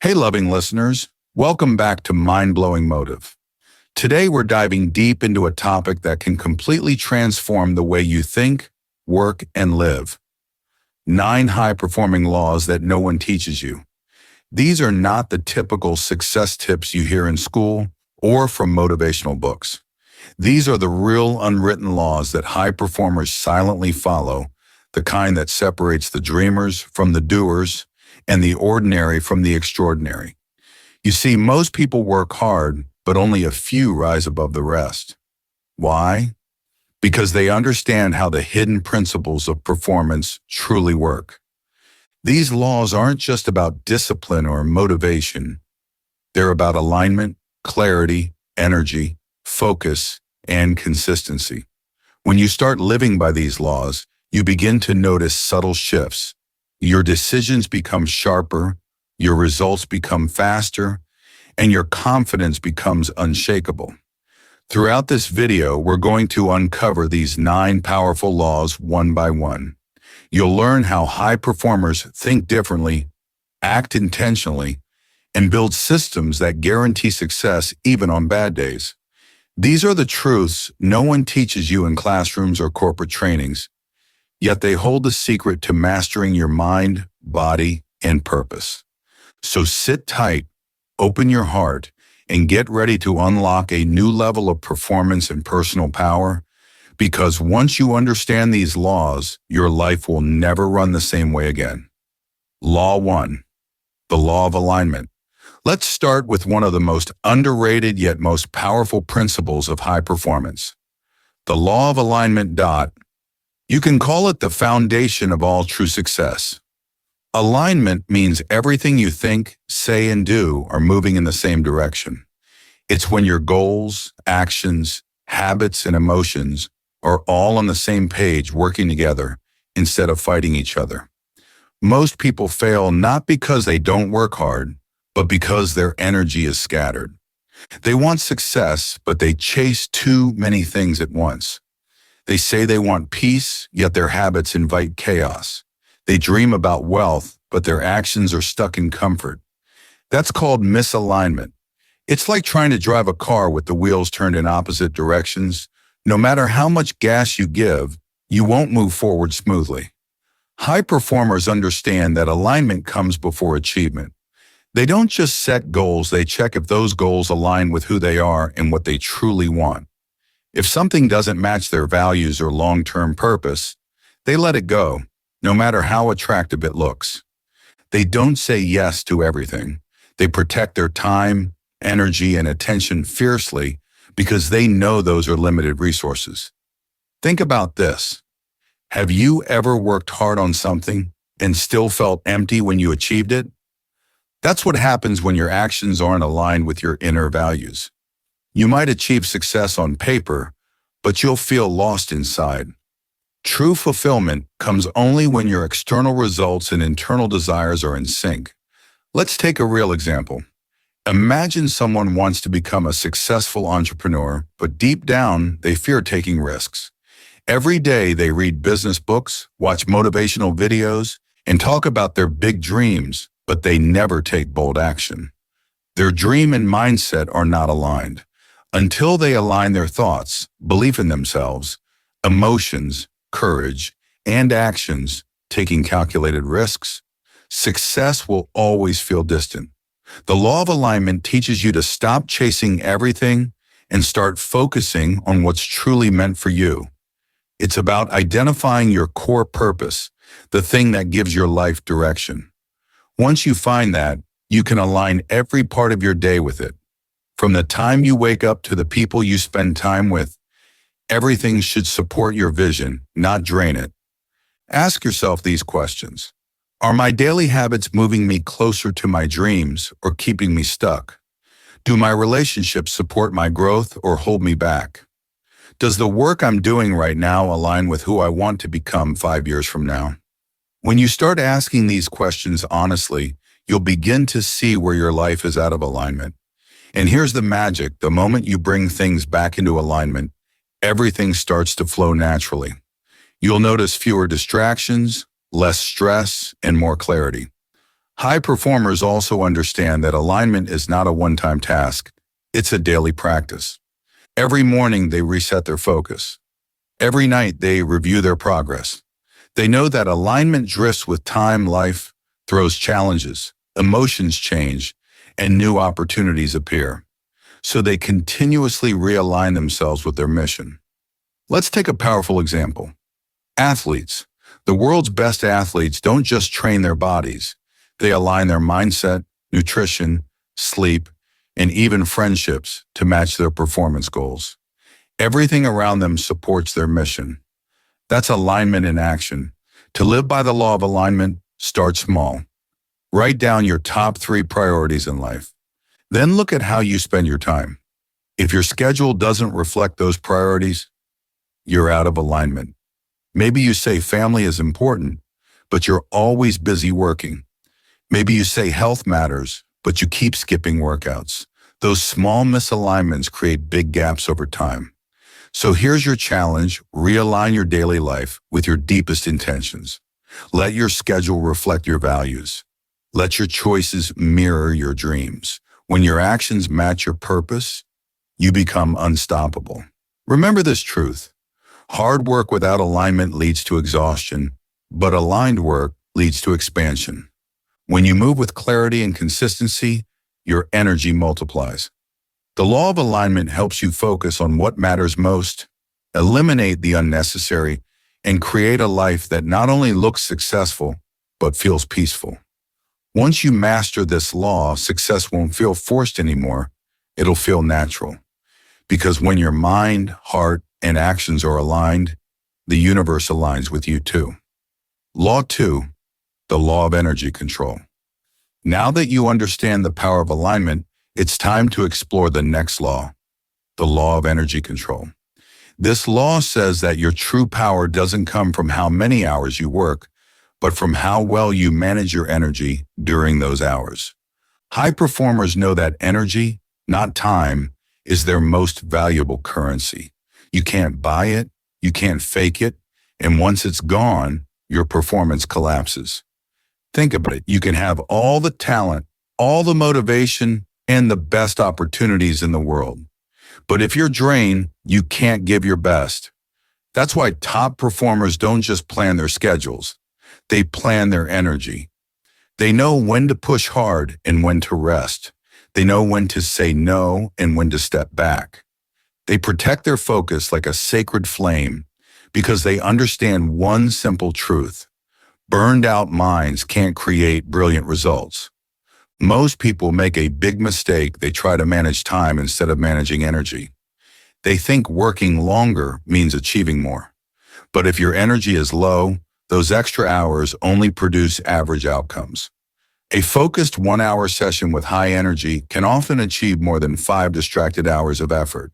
Hey, loving listeners, welcome back to Mind Blowing Motive. Today, we're diving deep into a topic that can completely transform the way you think, work, and live. 9 high-performing laws that no one teaches you. These are not the typical success tips you hear in school or from motivational books. These are the real unwritten laws that high performers silently follow, the kind that separates the dreamers from the doers and the ordinary from the extraordinary. You see, most people work hard, but only a few rise above the rest. Why? Because they understand how the hidden principles of performance truly work. These laws aren't just about discipline or motivation. They're about alignment, clarity, energy, focus, and consistency. When you start living by these laws, you begin to notice subtle shifts. Your decisions become sharper, your results become faster, and your confidence becomes unshakable. Throughout this video, we're going to uncover these 9 powerful laws one by one. You'll learn how high performers think differently, act intentionally, and build systems that guarantee success even on bad days. These are the truths no one teaches you in classrooms or corporate trainings, yet they hold the secret to mastering your mind, body, and purpose. So sit tight, open your heart, and get ready to unlock a new level of performance and personal power, because once you understand these laws, your life will never run the same way again. Law 1, the law of alignment. Let's start with one of the most underrated yet most powerful principles of high performance. The law of alignment. You can call it the foundation of all true success. Alignment means everything you think, say, and do are moving in the same direction. It's when your goals, actions, habits, and emotions are all on the same page working together instead of fighting each other. Most people fail not because they don't work hard, but because their energy is scattered. They want success, but they chase too many things at once. They say they want peace, yet their habits invite chaos. They dream about wealth, but their actions are stuck in comfort. That's called misalignment. It's like trying to drive a car with the wheels turned in opposite directions. No matter how much gas you give, you won't move forward smoothly. High performers understand that alignment comes before achievement. They don't just set goals, they check if those goals align with who they are and what they truly want. If something doesn't match their values or long-term purpose, they let it go, no matter how attractive it looks. They don't say yes to everything. They protect their time, energy, and attention fiercely because they know those are limited resources. Think about this. Have you ever worked hard on something and still felt empty when you achieved it? That's what happens when your actions aren't aligned with your inner values. You might achieve success on paper, but you'll feel lost inside. True fulfillment comes only when your external results and internal desires are in sync. Let's take a real example. Imagine someone wants to become a successful entrepreneur, but deep down, they fear taking risks. Every day, they read business books, watch motivational videos, and talk about their big dreams, but they never take bold action. Their dream and mindset are not aligned. Until they align their thoughts, belief in themselves, emotions, courage, and actions, taking calculated risks, success will always feel distant. The law of alignment teaches you to stop chasing everything and start focusing on what's truly meant for you. It's about identifying your core purpose, the thing that gives your life direction. Once you find that, you can align every part of your day with it. From the time you wake up to the people you spend time with, everything should support your vision, not drain it. Ask yourself these questions. Are my daily habits moving me closer to my dreams or keeping me stuck? Do my relationships support my growth or hold me back? Does the work I'm doing right now align with who I want to become 5 years from now? When you start asking these questions honestly, you'll begin to see where your life is out of alignment. And here's the magic. The moment you bring things back into alignment, everything starts to flow naturally. You'll notice fewer distractions, less stress, and more clarity. High performers also understand that alignment is not a one-time task. It's a daily practice. Every morning they reset their focus. Every night they review their progress. They know that alignment drifts with time, life throws challenges, emotions change, and new opportunities appear. So they continuously realign themselves with their mission. Let's take a powerful example. Athletes. The world's best athletes don't just train their bodies. They align their mindset, nutrition, sleep, and even friendships to match their performance goals. Everything around them supports their mission. That's alignment in action. To live by the law of alignment, start small. Write down your top 3 priorities in life. Then look at how you spend your time. If your schedule doesn't reflect those priorities, you're out of alignment. Maybe you say family is important, but you're always busy working. Maybe you say health matters, but you keep skipping workouts. Those small misalignments create big gaps over time. So here's your challenge: realign your daily life with your deepest intentions. Let your schedule reflect your values. Let your choices mirror your dreams. When your actions match your purpose, you become unstoppable. Remember this truth: hard work without alignment leads to exhaustion, but aligned work leads to expansion. When you move with clarity and consistency, your energy multiplies. The law of alignment helps you focus on what matters most, eliminate the unnecessary, and create a life that not only looks successful, but feels peaceful. Once you master this law, success won't feel forced anymore. It'll feel natural. Because when your mind, heart, and actions are aligned, the universe aligns with you too. Law 2, the law of energy control. Now that you understand the power of alignment, it's time to explore the next law, the law of energy control. This law says that your true power doesn't come from how many hours you work, but from how well you manage your energy during those hours. High performers know that energy, not time, is their most valuable currency. You can't buy it, you can't fake it, and once it's gone, your performance collapses. Think about it. You can have all the talent, all the motivation, and the best opportunities in the world. But if you're drained, you can't give your best. That's why top performers don't just plan their schedules. They plan their energy. They know when to push hard and when to rest. They know when to say no and when to step back. They protect their focus like a sacred flame because they understand one simple truth: burned out minds can't create brilliant results. Most people make a big mistake. They try to manage time instead of managing energy. They think working longer means achieving more. But if your energy is low, those extra hours only produce average outcomes. A focused 1-hour session with high energy can often achieve more than 5 distracted hours of effort.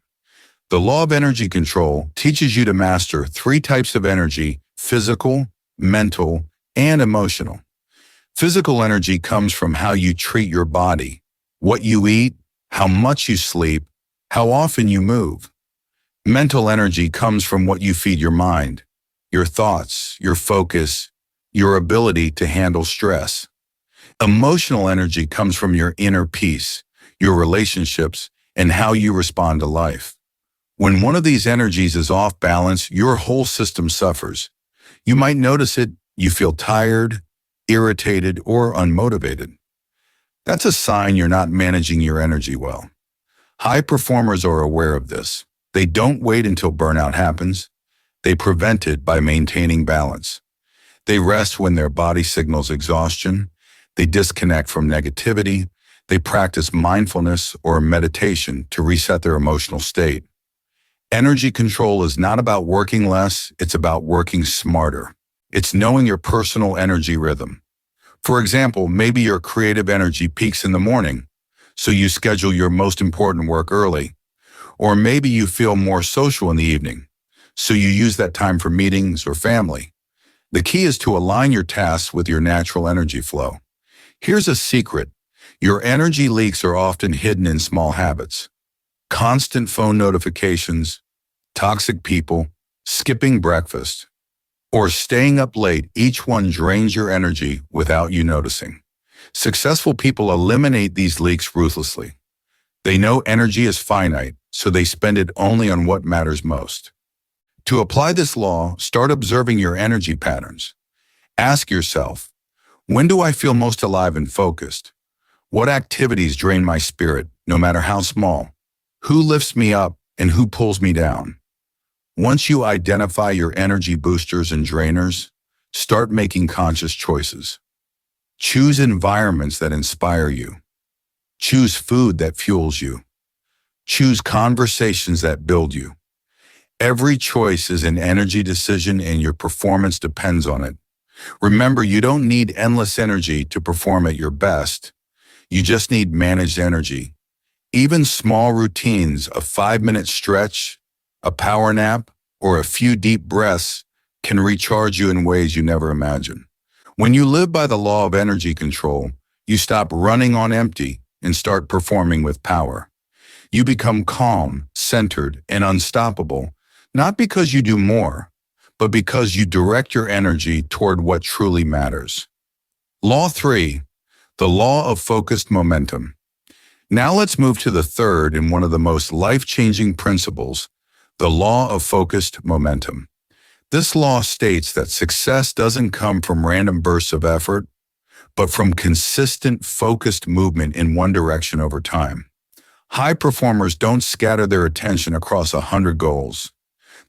The law of energy control teaches you to master 3 types of energy: physical, mental, and emotional. Physical energy comes from how you treat your body, what you eat, how much you sleep, how often you move. Mental energy comes from what you feed your mind, your thoughts, your focus, your ability to handle stress. Emotional energy comes from your inner peace, your relationships, and how you respond to life. When one of these energies is off balance, your whole system suffers. You might notice it. You feel tired, irritated, or unmotivated. That's a sign you're not managing your energy well. High performers are aware of this. They don't wait until burnout happens. They prevent it by maintaining balance. They rest when their body signals exhaustion. They disconnect from negativity. They practice mindfulness or meditation to reset their emotional state. Energy control is not about working less, it's about working smarter. It's knowing your personal energy rhythm. For example, maybe your creative energy peaks in the morning, so you schedule your most important work early. Or maybe you feel more social in the evening, so you use that time for meetings or family. The key is to align your tasks with your natural energy flow. Here's a secret. Your energy leaks are often hidden in small habits. Constant phone notifications, toxic people, skipping breakfast, or staying up late. Each one drains your energy without you noticing. Successful people eliminate these leaks ruthlessly. They know energy is finite, so they spend it only on what matters most. To apply this law, start observing your energy patterns. Ask yourself, when do I feel most alive and focused? What activities drain my spirit, no matter how small? Who lifts me up and who pulls me down? Once you identify your energy boosters and drainers, start making conscious choices. Choose environments that inspire you. Choose food that fuels you. Choose conversations that build you. Every choice is an energy decision and your performance depends on it. Remember, you don't need endless energy to perform at your best. You just need managed energy. Even small routines, a 5-minute stretch, a power nap, or a few deep breaths can recharge you in ways you never imagined. When you live by the law of energy control, you stop running on empty and start performing with power. You become calm, centered, and unstoppable, not because you do more, but because you direct your energy toward what truly matters. Law 3, the law of focused momentum. Now let's move to the third and one of the most life-changing principles, the law of focused momentum. This law states that success doesn't come from random bursts of effort, but from consistent, focused movement in one direction over time. High performers don't scatter their attention across 100 goals.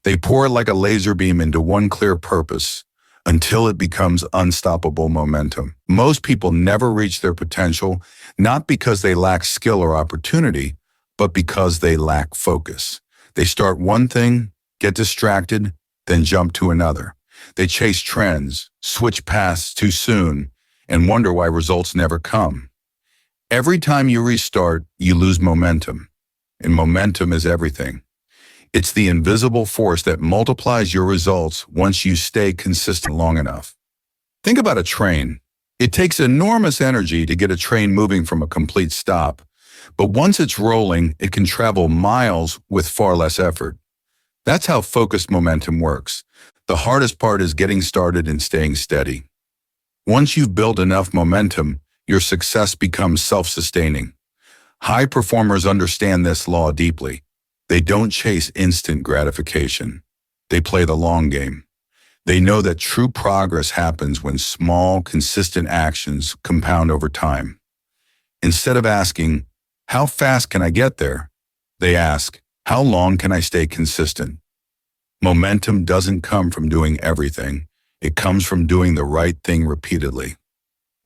They pour it like a laser beam into one clear purpose until it becomes unstoppable momentum. Most people never reach their potential, not because they lack skill or opportunity, but because they lack focus. They start one thing, get distracted, then jump to another. They chase trends, switch paths too soon, and wonder why results never come. Every time you restart, you lose momentum, and momentum is everything. It's the invisible force that multiplies your results once you stay consistent long enough. Think about a train. It takes enormous energy to get a train moving from a complete stop, but once it's rolling, it can travel miles with far less effort. That's how focused momentum works. The hardest part is getting started and staying steady. Once you've built enough momentum, your success becomes self-sustaining. High performers understand this law deeply. They don't chase instant gratification. They play the long game. They know that true progress happens when small, consistent actions compound over time. Instead of asking, "How fast can I get there?" they ask, "How long can I stay consistent?" Momentum doesn't come from doing everything. It comes from doing the right thing repeatedly.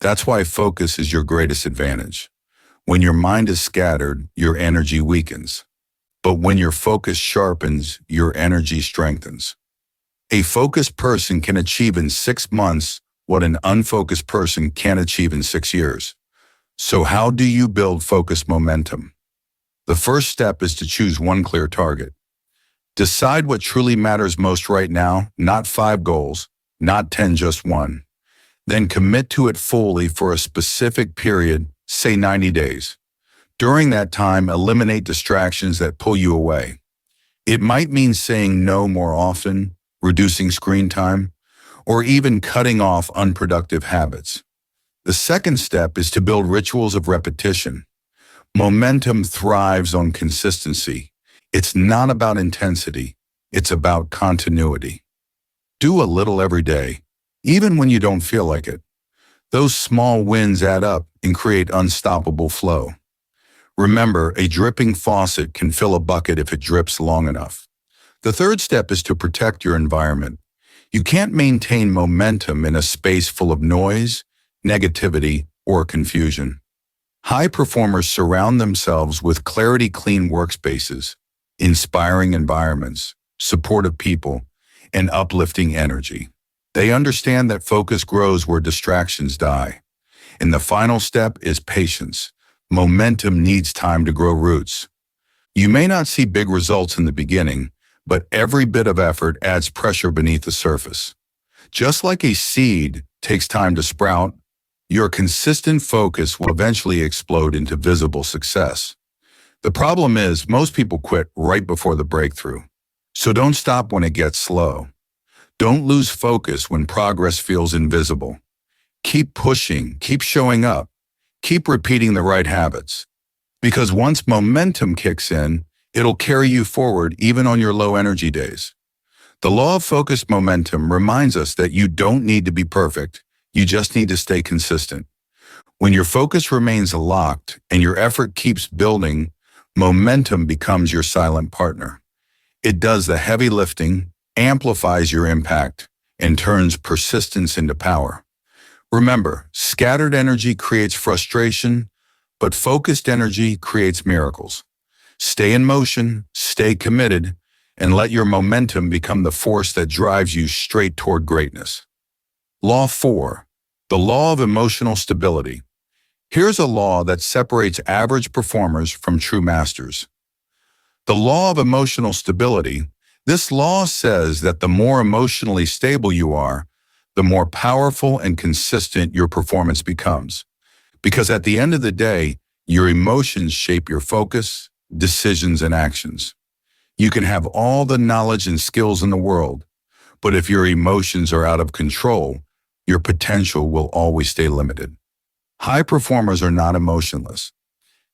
That's why focus is your greatest advantage. When your mind is scattered, your energy weakens. But when your focus sharpens, your energy strengthens. A focused person can achieve in 6 months what an unfocused person can't achieve in 6 years. So how do you build focused momentum? The first step is to choose one clear target. Decide what truly matters most right now, not 5 goals, not 10, just one. Then commit to it fully for a specific period, say 90 days. During that time, eliminate distractions that pull you away. It might mean saying no more often, reducing screen time, or even cutting off unproductive habits. The second step is to build rituals of repetition. Momentum thrives on consistency. It's not about intensity, it's about continuity. Do a little every day, even when you don't feel like it. Those small wins add up and create unstoppable flow. Remember, a dripping faucet can fill a bucket if it drips long enough. The third step is to protect your environment. You can't maintain momentum in a space full of noise, negativity, or confusion. High performers surround themselves with clarity-clean workspaces, inspiring environments, supportive people, and uplifting energy. They understand that focus grows where distractions die. And the final step is patience. Momentum needs time to grow roots. You may not see big results in the beginning, but every bit of effort adds pressure beneath the surface. Just like a seed takes time to sprout, your consistent focus will eventually explode into visible success. The problem is, most people quit right before the breakthrough. So don't stop when it gets slow. Don't lose focus when progress feels invisible. Keep pushing, keep showing up, Keep repeating the right habits, because once momentum kicks in, it'll carry you forward even on your low energy days. The law of focused momentum reminds us that you don't need to be perfect. You just need to stay consistent. When your focus remains locked and your effort keeps building, momentum becomes your silent partner. It does the heavy lifting, amplifies your impact, and turns persistence into power. Remember, scattered energy creates frustration, but focused energy creates miracles. Stay in motion, stay committed, and let your momentum become the force that drives you straight toward greatness. Law 4. The law of emotional stability. Here's a law that separates average performers from true masters. The law of emotional stability. This law says that the more emotionally stable you are, the more powerful and consistent your performance becomes. Because at the end of the day, your emotions shape your focus, decisions, and actions. You can have all the knowledge and skills in the world, but if your emotions are out of control, your potential will always stay limited. High performers are not emotionless.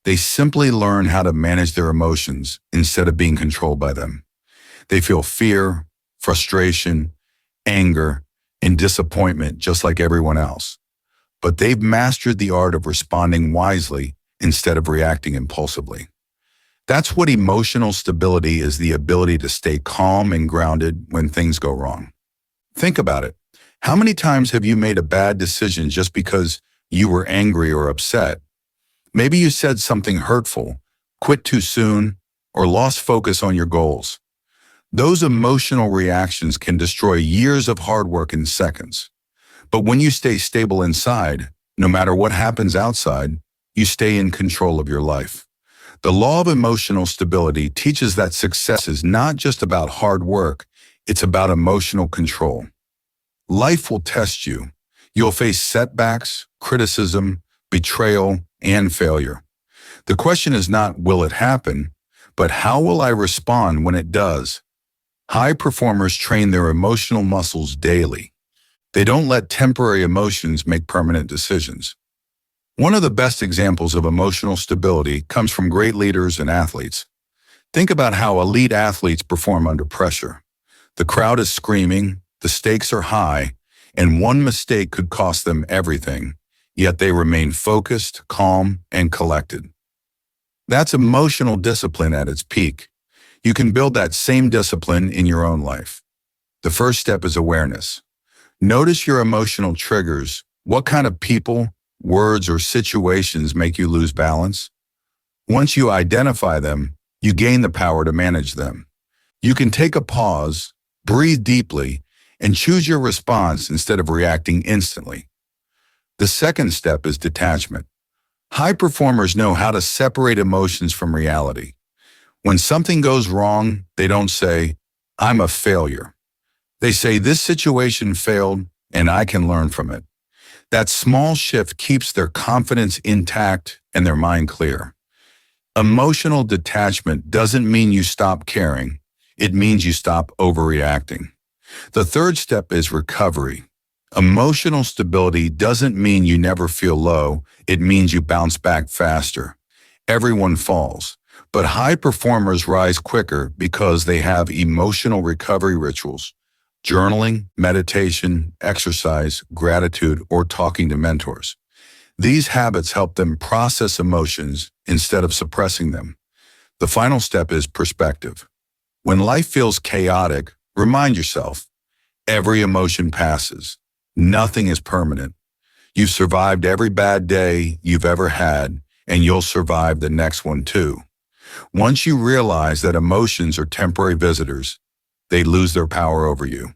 They simply learn how to manage their emotions instead of being controlled by them. They feel fear, frustration, anger, and disappointment just like everyone else. But they've mastered the art of responding wisely instead of reacting impulsively. That's what emotional stability is, the ability to stay calm and grounded when things go wrong. Think about it. How many times have you made a bad decision just because you were angry or upset? Maybe you said something hurtful, quit too soon, or lost focus on your goals. Those emotional reactions can destroy years of hard work in seconds. But when you stay stable inside, no matter what happens outside, you stay in control of your life. The law of emotional stability teaches that success is not just about hard work, it's about emotional control. Life will test you. You'll face setbacks, criticism, betrayal, and failure. The question is not, will it happen, but how will I respond when it does? High performers train their emotional muscles daily. They don't let temporary emotions make permanent decisions. One of the best examples of emotional stability comes from great leaders and athletes. Think about how elite athletes perform under pressure. The crowd is screaming, the stakes are high, and one mistake could cost them everything, yet they remain focused, calm, and collected. That's emotional discipline at its peak. You can build that same discipline in your own life. The first step is awareness. Notice your emotional triggers. What kind of people, words, or situations make you lose balance? Once you identify them, you gain the power to manage them. You can take a pause, breathe deeply, and choose your response instead of reacting instantly. The second step is detachment. High performers know how to separate emotions from reality. When something goes wrong, they don't say, "I'm a failure." They say, "This situation failed, and I can learn from it." That small shift keeps their confidence intact and their mind clear. Emotional detachment doesn't mean you stop caring. It means you stop overreacting. The third step is recovery. Emotional stability doesn't mean you never feel low. It means you bounce back faster. Everyone falls, but high performers rise quicker because they have emotional recovery rituals. Journaling, meditation, exercise, gratitude, or talking to mentors. These habits help them process emotions instead of suppressing them. The final step is perspective. When life feels chaotic, remind yourself, every emotion passes. Nothing is permanent. You've survived every bad day you've ever had, and you'll survive the next one too. Once you realize that emotions are temporary visitors, they lose their power over you.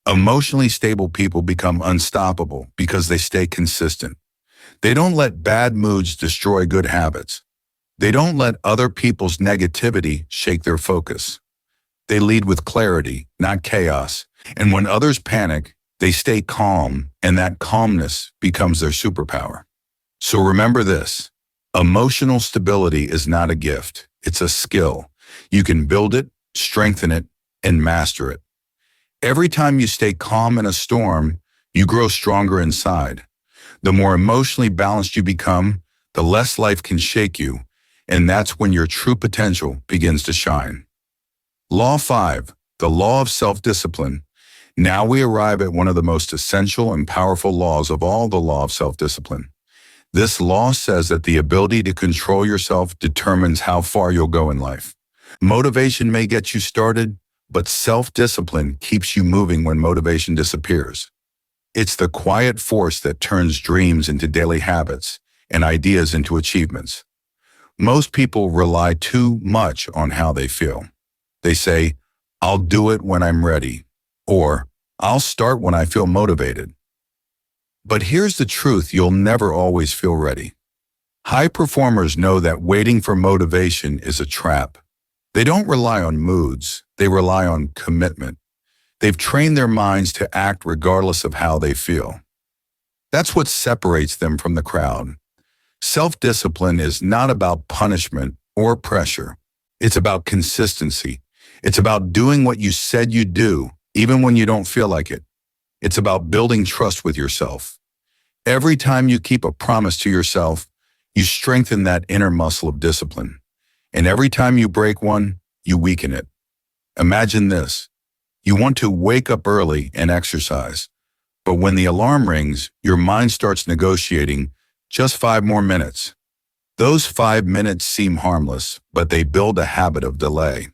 Emotionally stable people become unstoppable because they stay consistent. They don't let bad moods destroy good habits. They don't let other people's negativity shake their focus. They lead with clarity, not chaos. And when others panic, they stay calm, and that calmness becomes their superpower. So remember this, emotional stability is not a gift, it's a skill. You can build it, strengthen it, and master it. Every time you stay calm in a storm, you grow stronger inside. The more emotionally balanced you become, the less life can shake you, and that's when your true potential begins to shine. Law 5, the law of self-discipline. Now we arrive at one of the most essential and powerful laws of all, the law of self-discipline. This law says that the ability to control yourself determines how far you'll go in life. Motivation may get you started, but self-discipline keeps you moving when motivation disappears. It's the quiet force that turns dreams into daily habits and ideas into achievements. Most people rely too much on how they feel. They say, "I'll do it when I'm ready," or "I'll start when I feel motivated." But here's the truth: you'll never always feel ready. High performers know that waiting for motivation is a trap. They don't rely on moods, they rely on commitment. They've trained their minds to act regardless of how they feel. That's what separates them from the crowd. Self-discipline is not about punishment or pressure. It's about consistency. It's about doing what you said you'd do, even when you don't feel like it. It's about building trust with yourself. Every time you keep a promise to yourself, you strengthen that inner muscle of discipline. And every time you break one, you weaken it. Imagine this. You want to wake up early and exercise, but when the alarm rings, your mind starts negotiating just 5 more minutes. Those 5 minutes seem harmless, but they build a habit of delay.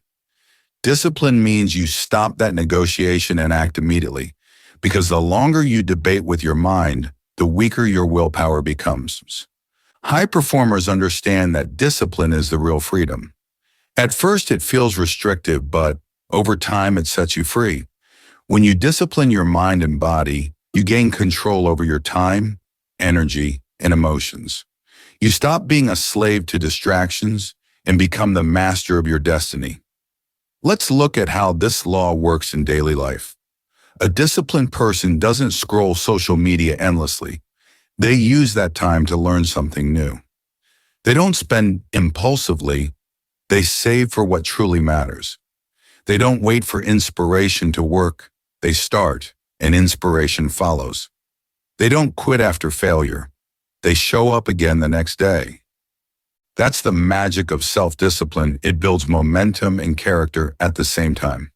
Discipline means you stop that negotiation and act immediately, because the longer you debate with your mind, the weaker your willpower becomes. High performers understand that discipline is the real freedom. At first, it feels restrictive, but over time, it sets you free. When you discipline your mind and body, you gain control over your time, energy, and emotions. You stop being a slave to distractions and become the master of your destiny. Let's look at how this law works in daily life. A disciplined person doesn't scroll social media endlessly. They use that time to learn something new. They don't spend impulsively. They save for what truly matters. They don't wait for inspiration to work. They start, and inspiration follows. They don't quit after failure. They show up again the next day. That's the magic of self-discipline. It builds momentum and character at the same time.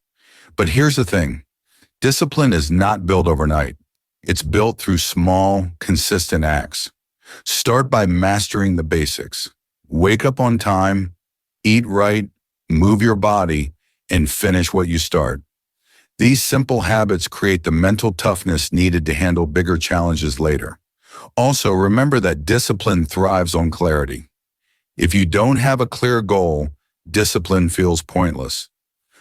But here's the thing. Discipline is not built overnight. It's built through small, consistent acts. Start by mastering the basics. Wake up on time, eat right, move your body, and finish what you start. These simple habits create the mental toughness needed to handle bigger challenges later. Also, remember that discipline thrives on clarity. If you don't have a clear goal, discipline feels pointless.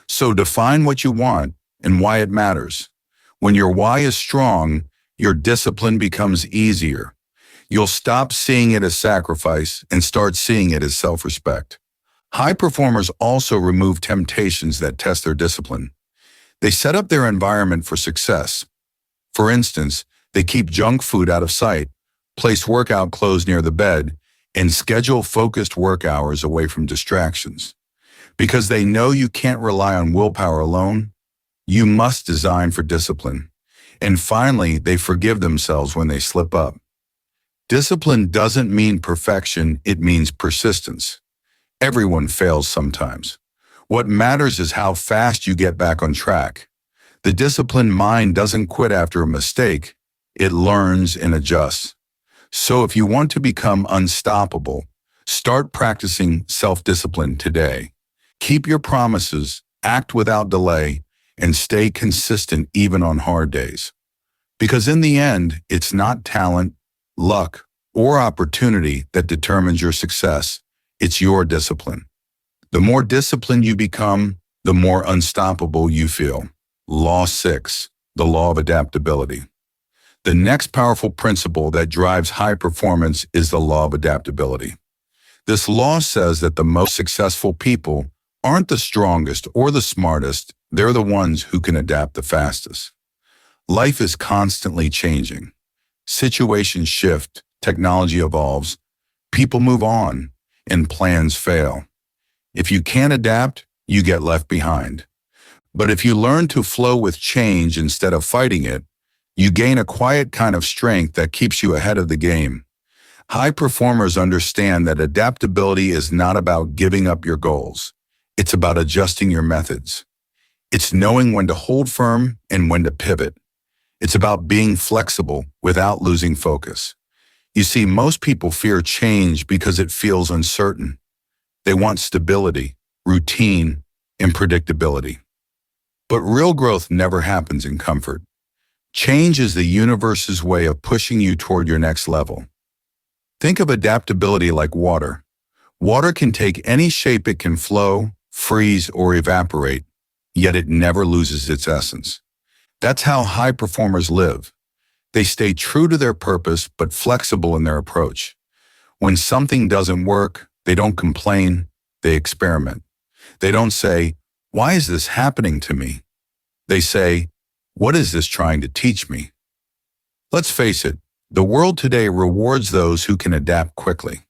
So define what you want and why it matters. When your why is strong, your discipline becomes easier. You'll stop seeing it as sacrifice and start seeing it as self-respect. High performers also remove temptations that test their discipline. They set up their environment for success. For instance, they keep junk food out of sight, place workout clothes near the bed, and schedule focused work hours away from distractions. Because they know you can't rely on willpower alone, you must design for discipline. And finally, they forgive themselves when they slip up. Discipline doesn't mean perfection, it means persistence. Everyone fails sometimes. What matters is how fast you get back on track. The disciplined mind doesn't quit after a mistake, it learns and adjusts. So if you want to become unstoppable, start practicing self-discipline today. Keep your promises, act without delay, and stay consistent even on hard days. Because in the end, it's not talent, luck, or opportunity that determines your success. It's your discipline. The more disciplined you become, the more unstoppable you feel. Law 6, the law of adaptability. The next powerful principle that drives high performance is the law of adaptability. This law says that the most successful people aren't the strongest or the smartest, they're the ones who can adapt the fastest. Life is constantly changing. Situations shift, technology evolves, people move on, and plans fail. If you can't adapt, you get left behind. But if you learn to flow with change instead of fighting it, You gain a quiet kind of strength that keeps you ahead of the game. High performers understand that adaptability is not about giving up your goals. It's about adjusting your methods. It's knowing when to hold firm and when to pivot. It's about being flexible without losing focus. You see, most people fear change because it feels uncertain. They want stability, routine, and predictability. But real growth never happens in comfort. Change is the universe's way of pushing you toward your next level. Think of adaptability like water. Water can take any shape. It can flow, freeze, or evaporate, yet it never loses its essence. That's how high performers live. They stay true to their purpose, but flexible in their approach. When something doesn't work, they don't complain, they experiment. They don't say, "Why is this happening to me?" They say, "What is this trying to teach me?" Let's face it, the world today rewards those who can adapt quickly.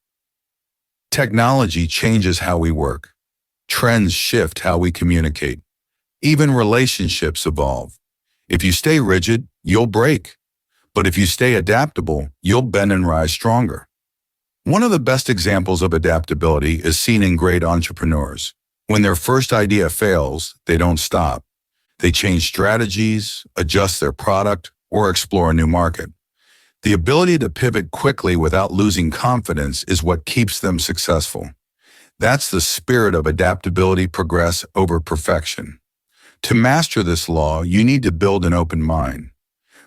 Technology changes how we work. Trends shift how we communicate. Even relationships evolve. If you stay rigid, you'll break. But if you stay adaptable, you'll bend and rise stronger. One of the best examples of adaptability is seen in great entrepreneurs. When their first idea fails, they don't stop. They change strategies, adjust their product, or explore a new market. The ability to pivot quickly without losing confidence is what keeps them successful. That's the spirit of adaptability, progress over perfection. To master this law, you need to build an open mind.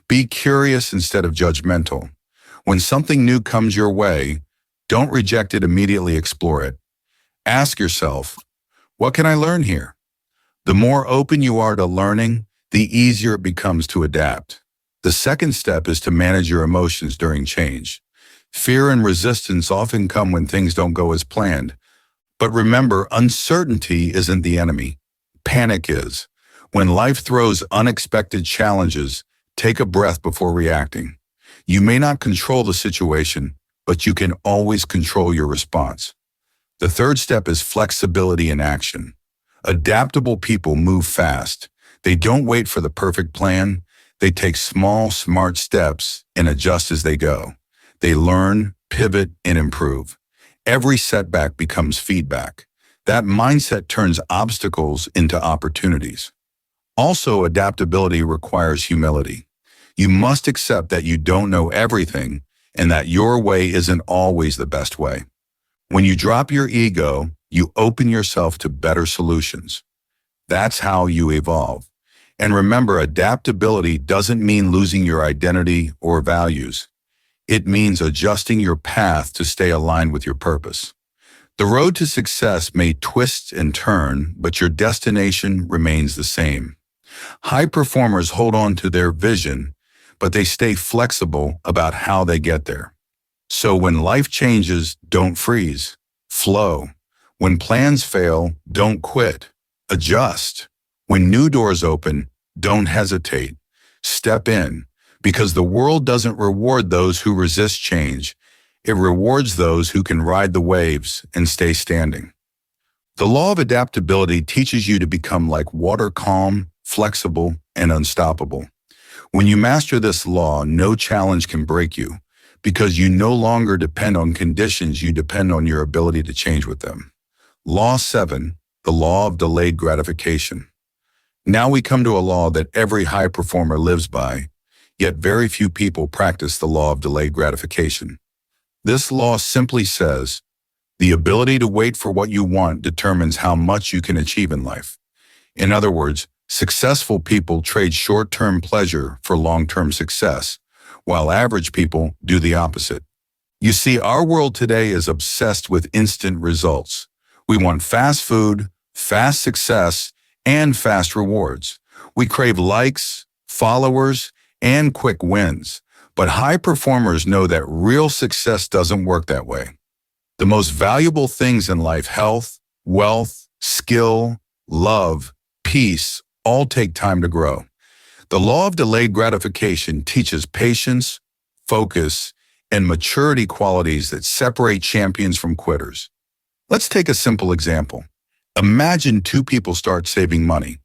Be curious instead of judgmental. When something new comes your way, don't reject it immediately, explore it. Ask yourself, what can I learn here? The more open you are to learning, the easier it becomes to adapt. The second step is to manage your emotions during change. Fear and resistance often come when things don't go as planned. But remember, uncertainty isn't the enemy. Panic is. When life throws unexpected challenges, take a breath before reacting. You may not control the situation, but you can always control your response. The third step is flexibility in action. Adaptable people move fast. They don't wait for the perfect plan. They take small, smart steps and adjust as they go. They learn, pivot, and improve. Every setback becomes feedback. That mindset turns obstacles into opportunities. Also, adaptability requires humility. You must accept that you don't know everything and that your way isn't always the best way. When you drop your ego, you open yourself to better solutions. That's how you evolve. And remember, adaptability doesn't mean losing your identity or values. It means adjusting your path to stay aligned with your purpose. The road to success may twist and turn, but your destination remains the same. High performers hold on to their vision, but they stay flexible about how they get there. So when life changes, don't freeze. Flow. When plans fail, don't quit. Adjust. When new doors open, don't hesitate. Step in, because the world doesn't reward those who resist change. It rewards those who can ride the waves and stay standing. The law of adaptability teaches you to become like water, calm, flexible, and unstoppable. When you master this law, no challenge can break you, because you no longer depend on conditions, you depend on your ability to change with them. Law 7, the law of delayed gratification. Now we come to a law that every high performer lives by, yet very few people practice the law of delayed gratification. This law simply says, the ability to wait for what you want determines how much you can achieve in life. In other words, successful people trade short-term pleasure for long-term success, while average people do the opposite. You see, our world today is obsessed with instant results. We want fast food, fast success, and fast rewards. We crave likes, followers, and quick wins. But high performers know that real success doesn't work that way. The most valuable things in life, health, wealth, skill, love, peace, all take time to grow. The law of delayed gratification teaches patience, focus, and maturity, qualities that separate champions from quitters. Let's take a simple example. Imagine two people start saving money.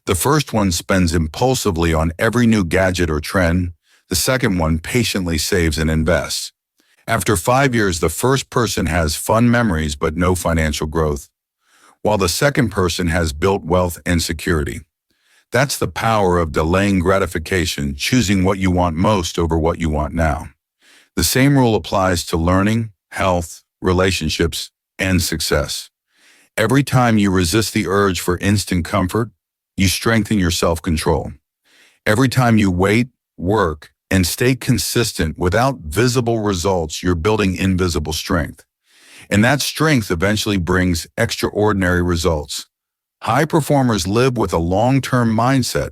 The first one spends impulsively on every new gadget or trend. The second one patiently saves and invests. After 5 years, the first person has fun memories but no financial growth, while the second person has built wealth and security. That's the power of delaying gratification, choosing what you want most over what you want now. The same rule applies to learning, health, relationships, and success. Every time you resist the urge for instant comfort, you strengthen your self-control. Every time you wait, work, and stay consistent without visible results, you're building invisible strength. And that strength eventually brings extraordinary results. High performers live with a long-term mindset.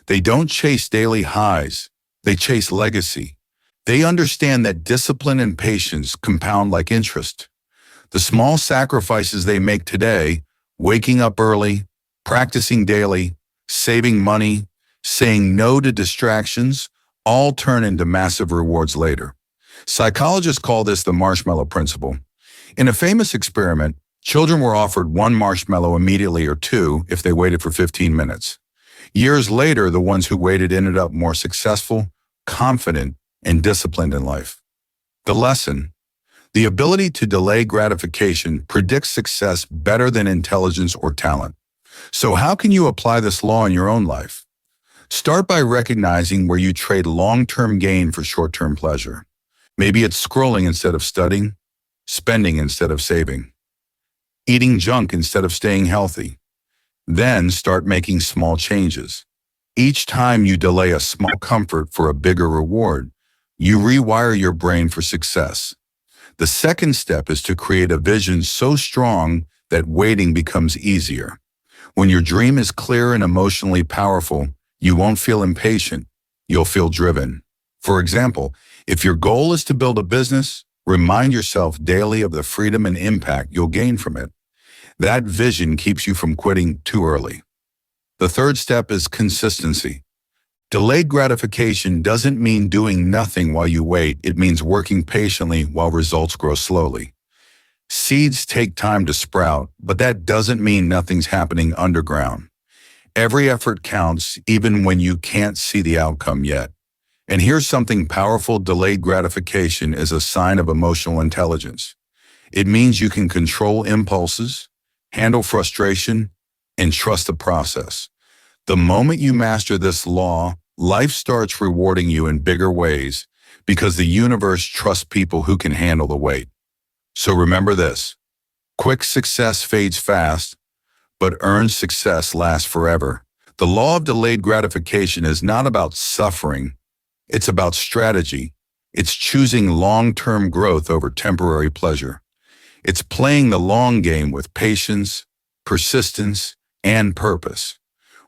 They don't chase daily highs, they chase legacy. They understand that discipline and patience compound like interest. The small sacrifices they make today, waking up early, practicing daily, saving money, saying no to distractions, all turn into massive rewards later. Psychologists call this the marshmallow principle. In a famous experiment, children were offered one marshmallow immediately or two if they waited for 15 minutes. Years later, the ones who waited ended up more successful, confident, and disciplined in life. The lesson: the ability to delay gratification predicts success better than intelligence or talent. So how can you apply this law in your own life? Start by recognizing where you trade long-term gain for short-term pleasure. Maybe it's scrolling instead of studying, spending instead of saving, eating junk instead of staying healthy. Then start making small changes. Each time you delay a small comfort for a bigger reward, you rewire your brain for success. The second step is to create a vision so strong that waiting becomes easier. When your dream is clear and emotionally powerful, you won't feel impatient, you'll feel driven. For example, if your goal is to build a business, remind yourself daily of the freedom and impact you'll gain from it. That vision keeps you from quitting too early. The third step is consistency. Delayed gratification doesn't mean doing nothing while you wait. It means working patiently while results grow slowly. Seeds take time to sprout, but that doesn't mean nothing's happening underground. Every effort counts, even when you can't see the outcome yet. And here's something powerful: delayed gratification is a sign of emotional intelligence. It means you can control impulses, handle frustration, and trust the process. The moment you master this law, life starts rewarding you in bigger ways because the universe trusts people who can handle the weight. So remember this: quick success fades fast, but earned success lasts forever. The law of delayed gratification is not about suffering, it's about strategy. It's choosing long-term growth over temporary pleasure. It's playing the long game with patience, persistence, and purpose.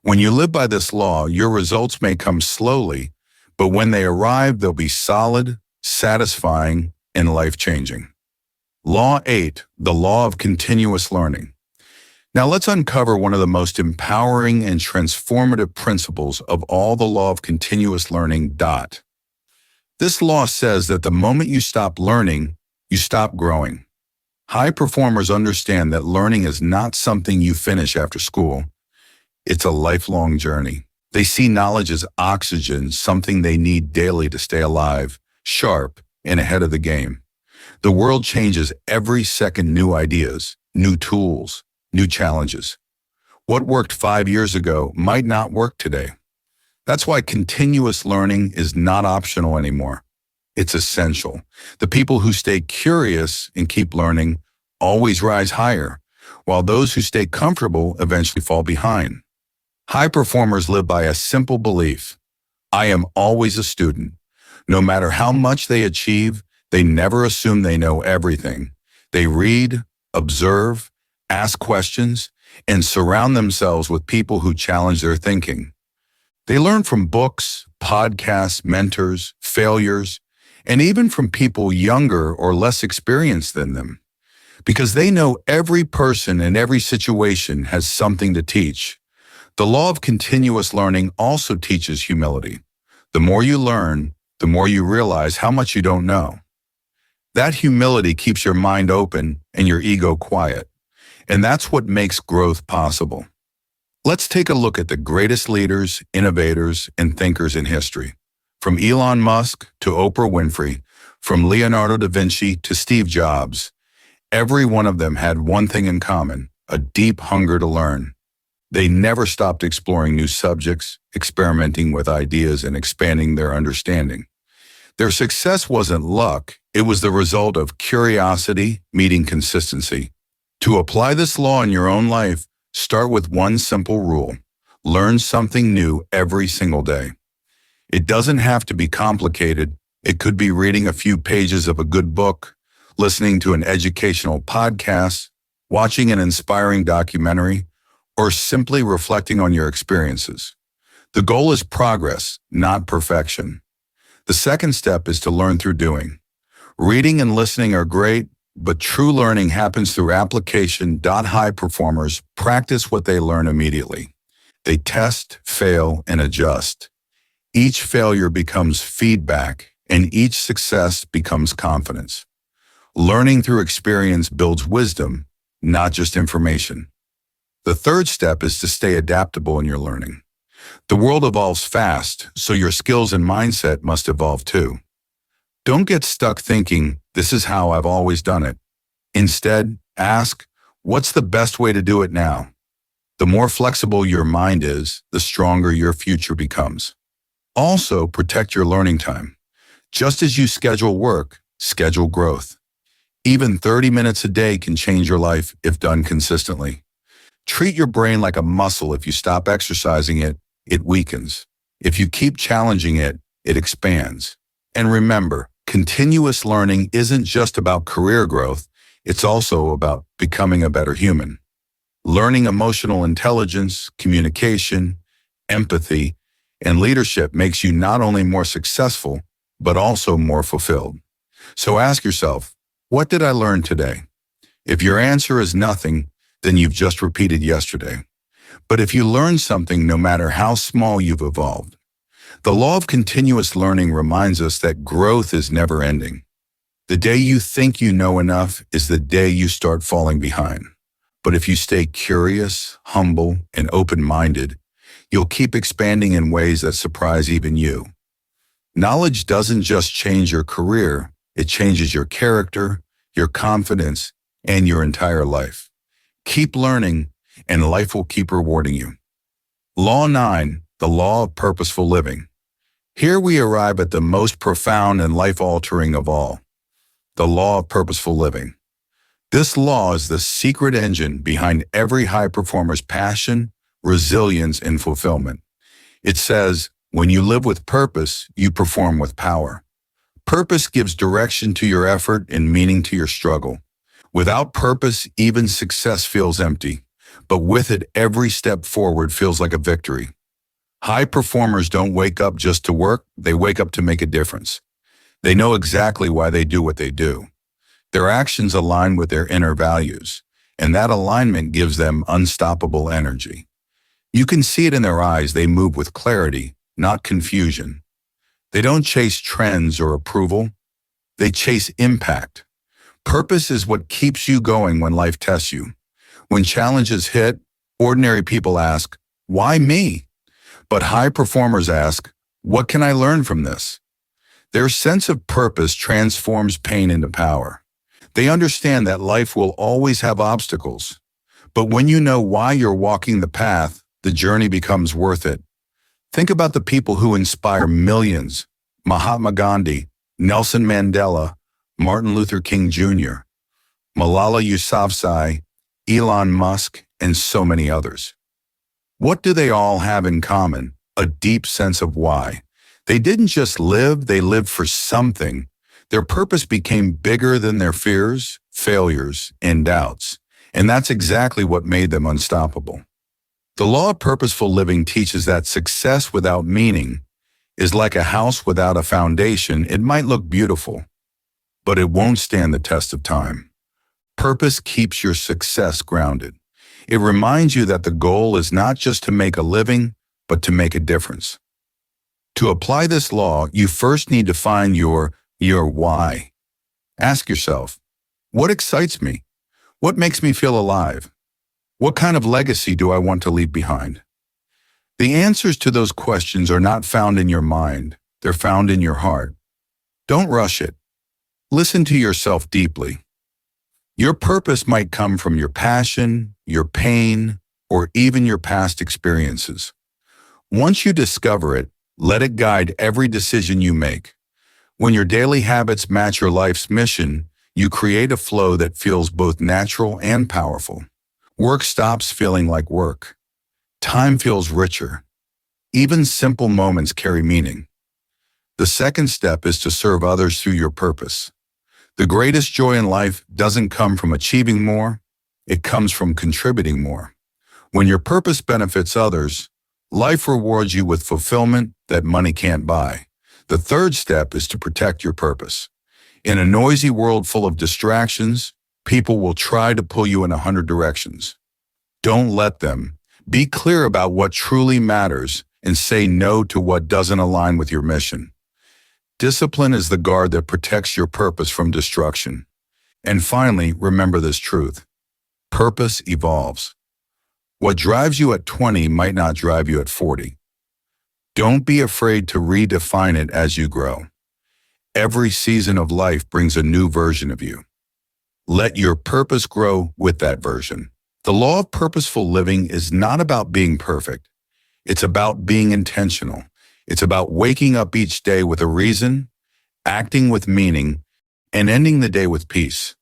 When you live by this law, your results may come slowly, but when they arrive, they'll be solid, satisfying, and life-changing. Law 8, the law of continuous learning. Now let's uncover one of the most empowering and transformative principles of all: the law of continuous learning. This law says that the moment you stop learning, you stop growing. High performers understand that learning is not something you finish after school. It's a lifelong journey. They see knowledge as oxygen, something they need daily to stay alive, sharp, and ahead of the game. The world changes every second: new ideas, new tools, new challenges. What worked 5 years ago might not work today. That's why continuous learning is not optional anymore. It's essential. The people who stay curious and keep learning always rise higher, while those who stay comfortable eventually fall behind. High performers live by a simple belief: I am always a student. No matter how much they achieve, they never assume they know everything. They read, observe, ask questions, and surround themselves with people who challenge their thinking. They learn from books, podcasts, mentors, failures, and even from people younger or less experienced than them, because they know every person and every situation has something to teach. The law of continuous learning also teaches humility. The more you learn, the more you realize how much you don't know. That humility keeps your mind open and your ego quiet. And that's what makes growth possible. Let's take a look at the greatest leaders, innovators, and thinkers in history. From Elon Musk to Oprah Winfrey, from Leonardo da Vinci to Steve Jobs, every one of them had one thing in common: a deep hunger to learn. They never stopped exploring new subjects, experimenting with ideas, and expanding their understanding. Their success wasn't luck, it was the result of curiosity meeting consistency. To apply this law in your own life, start with one simple rule: learn something new every single day. It doesn't have to be complicated. It could be reading a few pages of a good book, listening to an educational podcast, watching an inspiring documentary, or simply reflecting on your experiences. The goal is progress, not perfection. The second step is to learn through doing. Reading and listening are great, but true learning happens through application. High performers practice what they learn immediately. They test, fail, and adjust. Each failure becomes feedback, and each success becomes confidence. Learning through experience builds wisdom, not just information. The third step is to stay adaptable in your learning. The world evolves fast, so your skills and mindset must evolve too. Don't get stuck thinking, "This is how I've always done it." Instead, ask, "What's the best way to do it now?" The more flexible your mind is, the stronger your future becomes. Also, protect your learning time. Just as you schedule work, schedule growth. Even 30 minutes a day can change your life if done consistently. Treat your brain like a muscle. If you stop exercising it, it weakens. If you keep challenging it, it expands. And remember, continuous learning isn't just about career growth, it's also about becoming a better human. Learning emotional intelligence, communication, empathy, and leadership makes you not only more successful, but also more fulfilled. So ask yourself, what did I learn today? If your answer is nothing, then you've just repeated yesterday. But if you learn something, no matter how small, you've evolved. The law of continuous learning reminds us that growth is never ending. The day you think you know enough is the day you start falling behind. But if you stay curious, humble, and open-minded, you'll keep expanding in ways that surprise even you. Knowledge doesn't just change your career, it changes your character, your confidence, and your entire life. Keep learning, and life will keep rewarding you. Law 9, the law of purposeful living. Here we arrive at the most profound and life-altering of all, the law of purposeful living. This law is the secret engine behind every high performer's passion, resilience, and fulfillment. It says, when you live with purpose, you perform with power. Purpose gives direction to your effort and meaning to your struggle. Without purpose, even success feels empty, but with it, every step forward feels like a victory. High performers don't wake up just to work, they wake up to make a difference. They know exactly why they do what they do. Their actions align with their inner values, and that alignment gives them unstoppable energy. You can see it in their eyes. They move with clarity, not confusion. They don't chase trends or approval. They chase impact. Purpose is what keeps you going when life tests you. When challenges hit, ordinary people ask, "Why me?" But high performers ask, "What can I learn from this?" Their sense of purpose transforms pain into power. They understand that life will always have obstacles. But when you know why you're walking the path, the journey becomes worth it. Think about the people who inspire millions: Mahatma Gandhi, Nelson Mandela, Martin Luther King Jr., Malala Yousafzai, Elon Musk, and so many others. What do they all have in common? A deep sense of why. They didn't just live, they lived for something. Their purpose became bigger than their fears, failures, and doubts. And that's exactly what made them unstoppable. The law of purposeful living teaches that success without meaning is like a house without a foundation. It might look beautiful, but it won't stand the test of time. Purpose keeps your success grounded. It reminds you that the goal is not just to make a living, but to make a difference. To apply this law, you first need to find your why. Ask yourself, what excites me? What makes me feel alive? What kind of legacy do I want to leave behind? The answers to those questions are not found in your mind. They're found in your heart. Don't rush it. Listen to yourself deeply. Your purpose might come from your passion, your pain, or even your past experiences. Once you discover it, let it guide every decision you make. When your daily habits match your life's mission, you create a flow that feels both natural and powerful. Work stops feeling like work. Time feels richer. Even simple moments carry meaning. The second step is to serve others through your purpose. The greatest joy in life doesn't come from achieving more, it comes from contributing more. When your purpose benefits others, life rewards you with fulfillment that money can't buy. The third step is to protect your purpose. In a noisy world full of distractions, people will try to pull you in 100 directions. Don't let them. Be clear about what truly matters and say no to what doesn't align with your mission. Discipline is the guard that protects your purpose from destruction. And finally, remember this truth. Purpose evolves. What drives you at 20 might not drive you at 40. Don't be afraid to redefine it as you grow. Every season of life brings a new version of you. Let your purpose grow with that version. The law of purposeful living is not about being perfect. It's about being intentional. It's about waking up each day with a reason, acting with meaning, and ending the day with peace.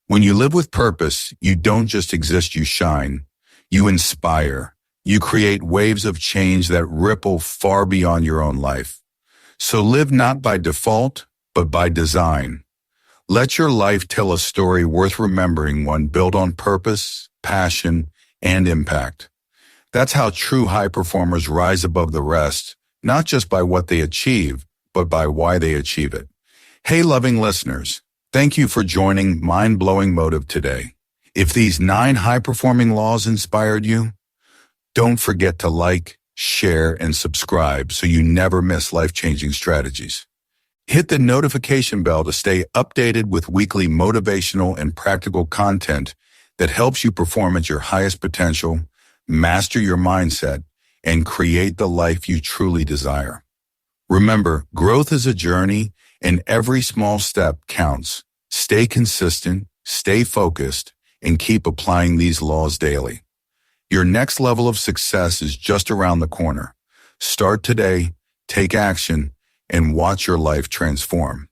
When you live with purpose, you don't just exist, you shine. You inspire. You create waves of change that ripple far beyond your own life. So live not by default, but by design. Let your life tell a story worth remembering, one built on purpose, passion, and impact. That's how true high performers rise above the rest, not just by what they achieve, but by why they achieve it. Hey, loving listeners, thank you for joining Mind-Blowing Motive today. If these 9 high-performing laws inspired you, don't forget to like, share, and subscribe so you never miss life-changing strategies. Hit the notification bell to stay updated with weekly motivational and practical content that helps you perform at your highest potential, master your mindset, and create the life you truly desire. Remember, growth is a journey, and every small step counts. Stay consistent, stay focused, and keep applying these laws daily. Your next level of success is just around the corner. Start today, take action, and watch your life transform.